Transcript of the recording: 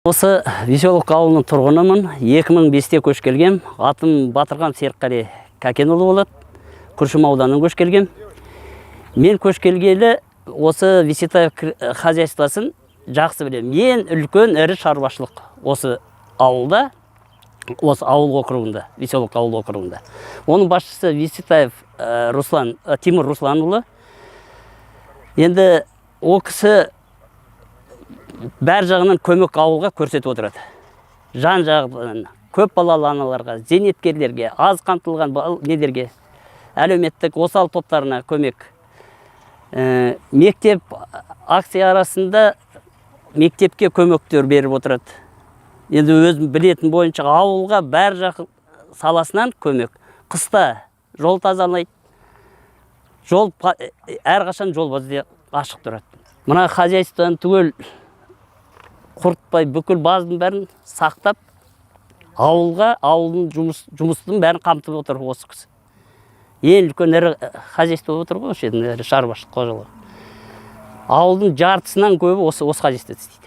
Осы Веселовка ауылының тұрғынымын. 2005-те көш келгем. Атым Батырған Серікқали Кәкенұлы болады. Күршім ауданынан көш келгем. Мен көш келгелі осы Висетаев хозяйствосын жақсы білем. Ең үлкен ірі шаруашылық осы ауылда, осы ауыл округында, Веселовка ауыл округында. Оның басшысы Висетаев Тимур Русланұлы. Енді ол кісі бәр жағынан көмек ауылға көрсетіп отырады. Жан жағынан көп балалы аналарға, зейнеткерлерге, аз қамтылған недерге, әлеуметтік осал топтарына көмек. Мектеп акция арасында мектепке көмектер беріп отырады. Енді өзім білетін бойынша ауылға бәр жақ саласынан көмек. Қыста жол тазалайды. Әрқашан жол бізде ашық тұрады. Мына хозяйствоны түгел құртпай, бүкіл базының бәрін сақтап, ауылдың жұмыстың бәрін қамтып отыр осы кісі. Ең үлкен ірі хозяйство отыр ғой, осы жердің ірі шаруашылық қожалығы. Ауылдың жартысынан көбі осы хозяйство істейді.